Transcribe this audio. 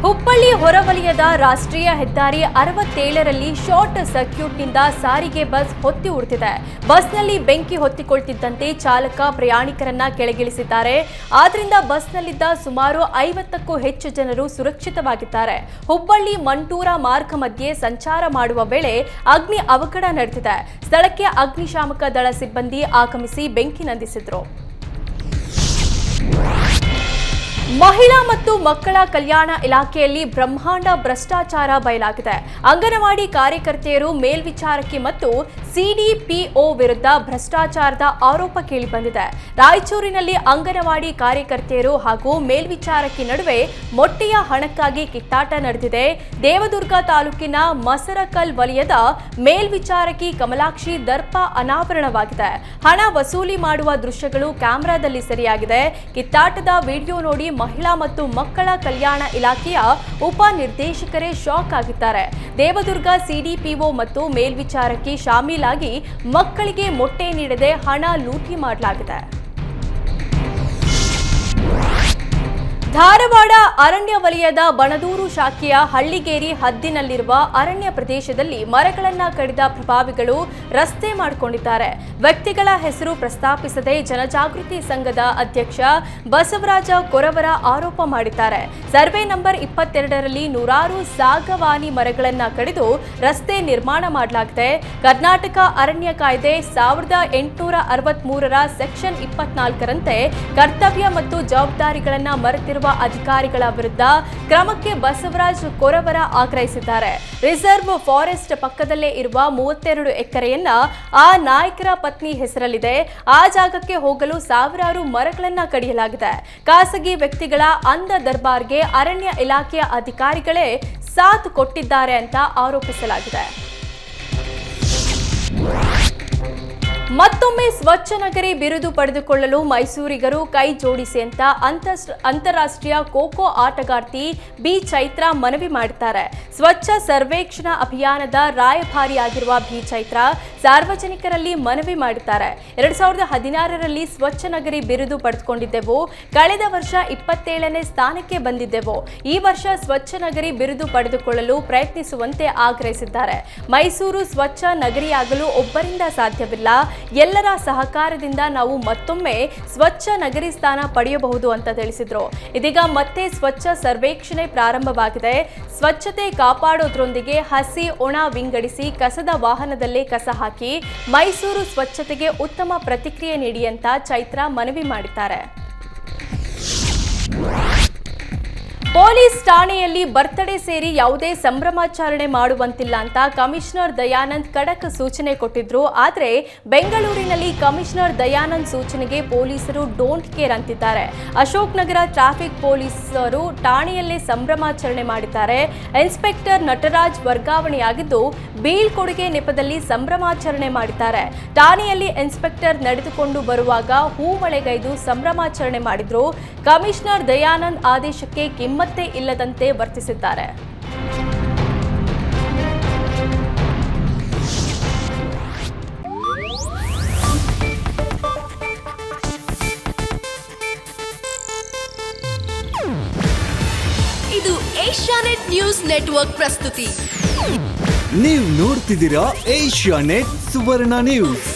ಹುಬ್ಬಳ್ಳಿ ಹೊರವಲಯದ ರಾಷ್ಟ್ರೀಯ ಹೆದ್ದಾರಿ 67ರಲ್ಲಿ ಶಾರ್ಟ್ ಸರ್ಕ್ಯೂಟ್ನಿಂದ ಸಾರಿಗೆ ಬಸ್ ಹೊತ್ತಿ ಉರಿದಿದೆ. ಬಸ್ನಲ್ಲಿ ಬೆಂಕಿ ಹೊತ್ತಿಕೊಳ್ತಿದ್ದಂತೆ ಚಾಲಕ ಪ್ರಯಾಣಿಕರನ್ನ ಕೆಳಗಿಳಿಸಿದ್ದಾರೆ. ಆದ್ರಿಂದ ಬಸ್ನಲ್ಲಿದ್ದ ಸುಮಾರು 50ಕ್ಕೂ ಹೆಚ್ಚು ಜನರು ಸುರಕ್ಷಿತವಾಗಿದ್ದಾರೆ. ಹುಬ್ಬಳ್ಳಿ ಮಂಟೂರ ಮಾರ್ಗ ಮಧ್ಯೆ ಸಂಚಾರ ಮಾಡುವ ವೇಳೆ ಅಗ್ನಿ ಅವಘಡ ನಡೆದಿದೆ. ಸ್ಥಳಕ್ಕೆ ಅಗ್ನಿಶಾಮಕ ದಳ ಸಿಬ್ಬಂದಿ ಆಗಮಿಸಿ ಬೆಂಕಿ ನಂದಿಸಿದ್ರು. ಮಹಿಳಾ ಮತ್ತು ಮಕ್ಕಳ ಕಲ್ಯಾಣ ಇಲಾಖೆಯಲ್ಲಿ ಬ್ರಹ್ಮಾಂಡ ಭ್ರಷ್ಟಾಚಾರ ಬಯಲಾಗಿದೆ. ಅಂಗನವಾಡಿ ಕಾರ್ಯಕರ್ತೆಯರು ಮೇಲ್ವಿಚಾರಕಿ ಮತ್ತು ಸಿಡಿಪಿಒ ವಿರುದ್ಧ ಭ್ರಷ್ಟಾಚಾರದ ಆರೋಪ ಕೇಳಿಬಂದಿದೆ. ರಾಯಚೂರಿನಲ್ಲಿ ಅಂಗನವಾಡಿ ಕಾರ್ಯಕರ್ತೆಯರು ಹಾಗೂ ಮೇಲ್ವಿಚಾರಕಿ ನಡುವೆ ಮೊಟ್ಟೆಯ ಹಣಕ್ಕಾಗಿ ಕಿತ್ತಾಟ ನಡೆದಿದೆ. ದೇವದುರ್ಗ ತಾಲೂಕಿನ ಮಸರಕಲ್ ವಲಯದ ಮೇಲ್ವಿಚಾರಕಿ ಕಮಲಾಕ್ಷಿ ದರ್ಪ ಅನಾವರಣವಾಗಿದೆ. ಹಣ ವಸೂಲಿ ಮಾಡುವ ದೃಶ್ಯಗಳು ಕ್ಯಾಮೆರಾದಲ್ಲಿ ಸೆರೆಯಾಗಿದೆ. ಕಿತ್ತಾಟದ ವಿಡಿಯೋ ನೋಡಿ ಮಹಿಳಾ ಮತ್ತು ಮಕ್ಕಳ ಕಲ್ಯಾಣ ಇಲಾಖೆಯ ಉಪ ನಿರ್ದೇಶಕರೇ ಶಾಕ್ ಆಗಿದ್ದಾರೆ. ದೇವದುರ್ಗ ಸಿಡಿಪಿಒ ಮತ್ತು ಮೇಲ್ವಿಚಾರಕಿ ಶಾಮೀಲಾಗಿ ಮಕ್ಕಳಿಗೆ ಮೊಟ್ಟೆ ನೀಡದೆ ಹಣ ಲೂಟಿ ಮಾಡಲಾಗಿದೆ. ಧಾರವಾಡ ಅರಣ್ಯ ವಲಯದ ಬಣದೂರು ಶಾಖೆಯ ಹಳ್ಳಿಗೇರಿ ಹದ್ದಿನಲ್ಲಿರುವ ಅರಣ್ಯ ಪ್ರದೇಶದಲ್ಲಿ ಮರಗಳನ್ನು ಕಡಿದ ಪ್ರಭಾವಿಗಳು ರಸ್ತೆ ಮಾಡಿಕೊಂಡಿದ್ದಾರೆ. ವ್ಯಕ್ತಿಗಳ ಹೆಸರು ಪ್ರಸ್ತಾಪಿಸದೆ ಜನಜಾಗೃತಿ ಸಂಘದ ಅಧ್ಯಕ್ಷ ಬಸವರಾಜ ಕೊರವರ ಆರೋಪ ಮಾಡಿದ್ದಾರೆ. ಸರ್ವೆ ನಂಬರ್ 22ರಲ್ಲಿ ನೂರಾರು ಸಾಗವಾನಿ ಮರಗಳನ್ನು ಕಡಿದು ರಸ್ತೆ ನಿರ್ಮಾಣ ಮಾಡಲಾಗಿದೆ. ಕರ್ನಾಟಕ ಅರಣ್ಯ ಕಾಯ್ದೆ 1863ರ ಸೆಕ್ಷನ್ 24ರಂತೆ ಕರ್ತವ್ಯ ಮತ್ತು ಜವಾಬ್ದಾರಿಗಳನ್ನು ಮರೆತಿರುವ ಅಧಿಕಾರಿಗಳ ವಿರುದ್ಧ ಕ್ರಮಕ್ಕೆ ಬಸವರಾಜ್ ಕೊರವರ ಆಗ್ರಹಿಸಿದ್ದಾರೆ. ರಿಸರ್ವ್ ಫಾರೆಸ್ಟ್ ಪಕ್ಕದಲ್ಲೇ ಇರುವ 32 ಎಕರೆಯನ್ನ ಆ ನಾಯಕರ ಪತ್ನಿ ಹೆಸರಲ್ಲಿದೆ. ಆ ಜಾಗಕ್ಕೆ ಹೋಗಲು ಸಾವಿರಾರು ಮರಗಳನ್ನ ಕಡಿಯಲಾಗಿದೆ. ಖಾಸಗಿ ವ್ಯಕ್ತಿಗಳ ಅಂಧ ದರ್ಬಾರ್ಗೆ ಅರಣ್ಯ ಇಲಾಖೆಯ ಅಧಿಕಾರಿಗಳೇ ಸಾಥ್ ಕೊಟ್ಟಿದ್ದಾರೆ ಅಂತ ಆರೋಪಿಸಲಾಗಿದೆ. ಮತ್ತೊಮ್ಮೆ ಸ್ವಚ್ಛ ನಗರಿ ಬಿರುದು ಪಡೆದುಕೊಳ್ಳಲು ಮೈಸೂರಿಗರು ಕೈ ಜೋಡಿಸಿ ಅಂತ ಅಂತಾರಾಷ್ಟ್ರೀಯ ಖೋ-ಖೋ ಆಟಗಾರ್ತಿ ಬಿ ಚೈತ್ರಾ ಮನವಿ ಮಾಡಿದ್ದಾರೆ. ಸ್ವಚ್ಛ ಸರ್ವೇಕ್ಷಣಾ ಅಭಿಯಾನದ ರಾಯಭಾರಿಯಾಗಿರುವ ಬಿ ಚೈತ್ರಾ ಸಾರ್ವಜನಿಕರಲ್ಲಿ ಮನವಿ ಮಾಡಿದ್ದಾರೆ. 2016ರಲ್ಲಿ ಸ್ವಚ್ಛ ನಗರಿ ಬಿರುದು ಪಡೆದುಕೊಂಡಿದ್ದೆವು. ಕಳೆದ ವರ್ಷ 27ನೇ ಸ್ಥಾನಕ್ಕೆ ಬಂದಿದ್ದೆವು. ಈ ವರ್ಷ ಸ್ವಚ್ಛ ನಗರಿ ಬಿರುದು ಪಡೆದುಕೊಳ್ಳಲು ಪ್ರಯತ್ನಿಸುವಂತೆ ಆಗ್ರಹಿಸಿದ್ದಾರೆ. ಮೈಸೂರು ಸ್ವಚ್ಛ ನಗರಿಯಾಗಲು ಒಬ್ಬರಿಂದ ಸಾಧ್ಯವಿಲ್ಲ. ಎಲ್ಲರ ಸಹಕಾರದಿಂದ ನಾವು ಮತ್ತೊಮ್ಮೆ ಸ್ವಚ್ಛ ನಗರಿ ಸ್ಥಾನ ಪಡೆಯಬಹುದು ಅಂತ ತಿಳಿಸಿದ್ರು. ಇದೀಗ ಮತ್ತೆ ಸ್ವಚ್ಛ ಸರ್ವೇಕ್ಷಣೆ ಪ್ರಾರಂಭವಾಗಿದೆ. ಸ್ವಚ್ಛತೆ ಕಾಪಾಡೋದ್ರೊಂದಿಗೆ ಹಸಿ ಒಣ ವಿಂಗಡಿಸಿ ಕಸದ ವಾಹನದಲ್ಲೇ ಕಸ ಹಾಕಿ ಮೈಸೂರು ಸ್ವಚ್ಛತೆಗೆ ಉತ್ತಮ ಪ್ರತಿಕ್ರಿಯೆ ನೀಡಿ ಅಂತ ಚೈತ್ರಾ ಮನವಿ ಮಾಡಿದ್ದಾರೆ. ಪೊಲೀಸ್ ಠಾಣೆಯಲ್ಲಿ ಬರ್ತ್ಡೇ ಸೇರಿ ಯಾವುದೇ ಸಂಭ್ರಮಾಚರಣೆ ಮಾಡುವಂತಿಲ್ಲ ಅಂತ ಕಮಿಷನರ್ ದಯಾನಂದ್ ಖಡಕ್ ಸೂಚನೆ ಕೊಟ್ಟಿದ್ರು. ಆದರೆ ಬೆಂಗಳೂರಿನಲ್ಲಿ ಕಮಿಷನರ್ ದಯಾನಂದ್ ಸೂಚನೆಗೆ ಪೊಲೀಸರು ಡೋಂಟ್ ಕೇರ್ ಅಂತಿದ್ದಾರೆ. ಅಶೋಕ್ ನಗರ ಟ್ರಾಫಿಕ್ ಪೊಲೀಸರು ಠಾಣೆಯಲ್ಲೇ ಸಂಭ್ರಮಾಚರಣೆ ಮಾಡಿದ್ದಾರೆ. ಇನ್ಸ್ಪೆಕ್ಟರ್ ನಟರಾಜ್ ವರ್ಗಾವಣೆಯಾಗಿದ್ದು ಬೀಳ್ಕೊಡುಗೆ ನೆಪದಲ್ಲಿ ಸಂಭ್ರಮಾಚರಣೆ ಮಾಡಿದ್ದಾರೆ. ಠಾಣೆಯಲ್ಲಿ ಇನ್ಸ್ಪೆಕ್ಟರ್ ನಡೆದುಕೊಂಡು ಬರುವಾಗ ಹೂಮಳೆಗೈದು ಸಂಭ್ರಮಾಚರಣೆ ಮಾಡಿದ್ರು. ಕಮಿಷನರ್ ದಯಾನಂದ್ ಆದೇಶಕ್ಕೆ ಕಿಮ್ಮತ್ತೇ ಇಲ್ಲದಂತೆ ವರ್ತಿಸಿದ್ದಾರೆ. ಇದು ಏಷ್ಯಾನೆಟ್ ನ್ಯೂಸ್ ನೆಟ್ವರ್ಕ್ ಪ್ರಸ್ತುತಿ. ನೀವು ನೋಡ್ತಿದ್ದೀರಾ ಏಷ್ಯಾನೆಟ್ ಸುವರ್ಣ ನ್ಯೂಸ್.